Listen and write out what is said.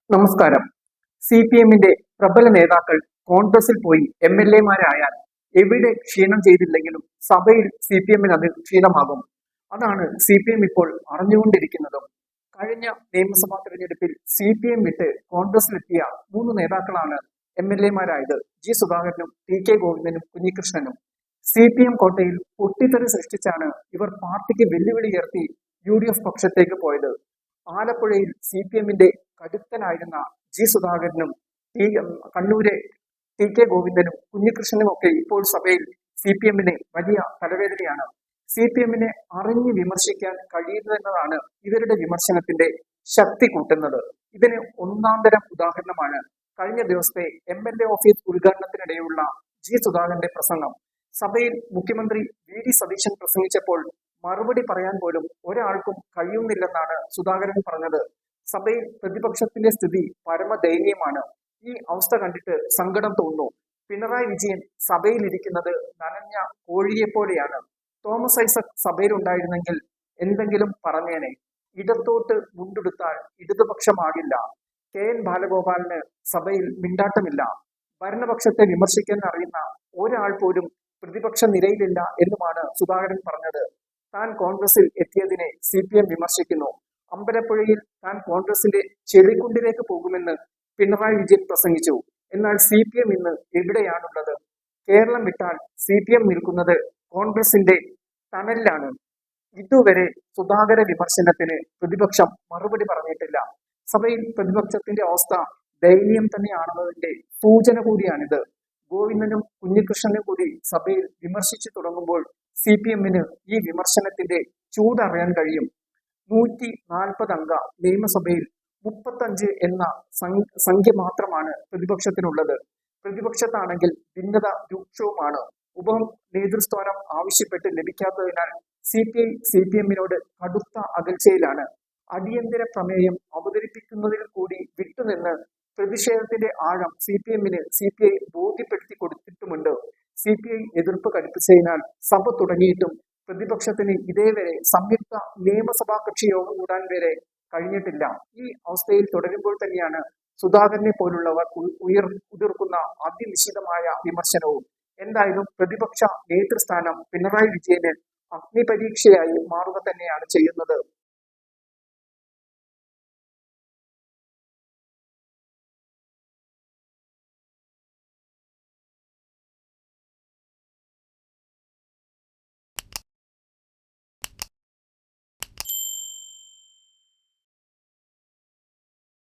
നമസ്കാരം. C P എമ്മിന്റെ പ്രബല നേതാക്കൾ കോൺഗ്രസിൽ പോയി എം എൽ എമാരായാൽ എവിടെ ക്ഷീണം ചെയ്തില്ലെങ്കിലും സഭയിൽ സി പി എമ്മിന് അത് ക്ഷീണമാകും. അതാണ് സി പി എം ഇപ്പോൾ അറിഞ്ഞുകൊണ്ടിരിക്കുന്നതും. കഴിഞ്ഞ നിയമസഭാ തെരഞ്ഞെടുപ്പിൽ സി പി എം വിട്ട് കോൺഗ്രസിലെത്തിയ 3 നേതാക്കളാണ് എം എൽ എമാരായത്. ജി സുധാകരനും ടി കെ ഗോവിന്ദനും കുഞ്ഞികൃഷ്ണനും. സി പി എം കോട്ടയിൽ പൊട്ടിത്തെറി സൃഷ്ടിച്ചാണ് ഇവർ പാർട്ടിക്ക് വെല്ലുവിളി ഉയർത്തി യു ഡി എഫ് പക്ഷത്തേക്ക് പോയത്. ആലപ്പുഴയിൽ സി പി എമ്മിന്റെ കരുത്തനായിരുന്ന ജി സുധാകരനും കണ്ണൂരെ ടി കെ ഗോവിന്ദനും കുഞ്ഞികൃഷ്ണനും ഒക്കെ ഇപ്പോൾ സഭയിൽ സി പി എമ്മിന് വലിയ തലവേദനയാണ്. സി പി എമ്മിനെ അറിഞ്ഞു വിമർശിക്കാൻ കഴിയുന്നതെന്നതാണ് ഇവരുടെ വിമർശനത്തിന്റെ ശക്തി കൂട്ടുന്നത്. ഇതിന് ഒന്നാന്തരം ഉദാഹരണമാണ് കഴിഞ്ഞ ദിവസത്തെ എം എൽ എ ഓഫീസ് ഉദ്ഘാടനത്തിനിടെയുള്ള ജി സുധാകരന്റെ പ്രസംഗം. സഭയിൽ മുഖ്യമന്ത്രി വി ഡി സതീശൻ പ്രസംഗിച്ചപ്പോൾ മറുപടി പറയാൻ പോലും ഒരാൾക്കും കഴിയുന്നില്ലെന്നാണ് സുധാകരൻ പറഞ്ഞത്. സഭയിൽ പ്രതിപക്ഷത്തിന്റെ സ്ഥിതി പരമദയനീയമാണ്. ഈ അവസ്ഥ കണ്ടിട്ട് സങ്കടം തോന്നുന്നു. പിണറായി വിജയൻ സഭയിലിരിക്കുന്നത് നനഞ്ഞ കോഴിയെ പോലെയാണ്. തോമസ് ഐസക് സഭയിലുണ്ടായിരുന്നെങ്കിൽ എന്തെങ്കിലും പറഞ്ഞേനെ. ഇടത്തോട്ട് മുണ്ടെടുത്താൽ ഇടതുപക്ഷമാകില്ല. കെ എൻ ബാലഗോപാലിന് സഭയിൽ മിണ്ടാട്ടമില്ല. ഭരണപക്ഷത്തെ വിമർശിക്കാൻ അറിയുന്ന ഒരാൾ പോലും പ്രതിപക്ഷ നിരയിലില്ല എന്നുമാണ് സുധാകരൻ പറഞ്ഞത്. താൻ കോൺഗ്രസിൽ എത്തിയതിനെ സി പി എം വിമർശിക്കുന്നു. അമ്പലപ്പുഴയിൽ താൻ കോൺഗ്രസിന്റെ ചെളിക്കുണ്ടിലേക്ക് പോകുമെന്ന് പിണറായി വിജയൻ പ്രസംഗിച്ചു. എന്നാൽ സി പി എം ഇന്ന് എവിടെയാണുള്ളത്? കേരളം വിട്ടാൽ സി പി എം നിൽക്കുന്നത് കോൺഗ്രസിന്റെ തണലിലാണ്. ഇതുവരെ സുധാകര വിമർശനത്തിന് പ്രതിപക്ഷം മറുപടി പറഞ്ഞിട്ടില്ല. സഭയിൽ പ്രതിപക്ഷത്തിന്റെ അവസ്ഥ ദയനീയം തന്നെയാണെന്നതിന്റെ സൂചന കൂടിയാണിത്. ഗോവിന്ദനും കുഞ്ഞികൃഷ്ണനും കൂടി സഭയിൽ വിമർശിച്ചു തുടങ്ങുമ്പോൾ സി പി എമ്മിന് ഈ വിമർശനത്തിന്റെ ചൂടറിയാൻ കഴിയും. 140 അംഗ നിയമസഭയിൽ 35 എന്ന സംഖ്യ മാത്രമാണ് പ്രതിപക്ഷത്തിനുള്ളത്. പ്രതിപക്ഷത്താണെങ്കിൽ ഭിന്നത രൂക്ഷവുമാണ്. ഉപ നേതൃസ്ഥാനം ആവശ്യപ്പെട്ട് ലഭിക്കാത്തതിനാൽ സി പി എമ്മിനോട് കടുത്ത അകൽച്ചയിലാണ്. അടിയന്തര പ്രമേയം അവതരിപ്പിക്കുന്നതിൽ കൂടി വിട്ടുനിന്ന് പ്രതിഷേധത്തിന്റെ ആഴം സി പി എമ്മിന് സി പി ഐ ബോധ്യപ്പെടുത്തി കൊടുത്തിട്ടുമുണ്ട്. സി പി ഐ എതിർപ്പ് കടുപ്പിച്ചതിനാൽ സഭ തുടങ്ങിയിട്ടും പ്രതിപക്ഷത്തിന് ഇതേവരെ സംയുക്ത നിയമസഭാ കക്ഷി യോഗം കൂടാൻ വരെ കഴിഞ്ഞിട്ടില്ല. ഈ അവസ്ഥയിൽ തുടരുമ്പോൾ തന്നെയാണ് സുധാകരനെ പോലുള്ളവർ ഉതിർക്കുന്ന അതിനിശ്ചിതമായ വിമർശനവും. എന്തായാലും പ്രതിപക്ഷ നേതൃസ്ഥാനം പിണറായി വിജയന് അഗ്നിപരീക്ഷയായി മാറുക തന്നെയാണ് ചെയ്യുന്നത്.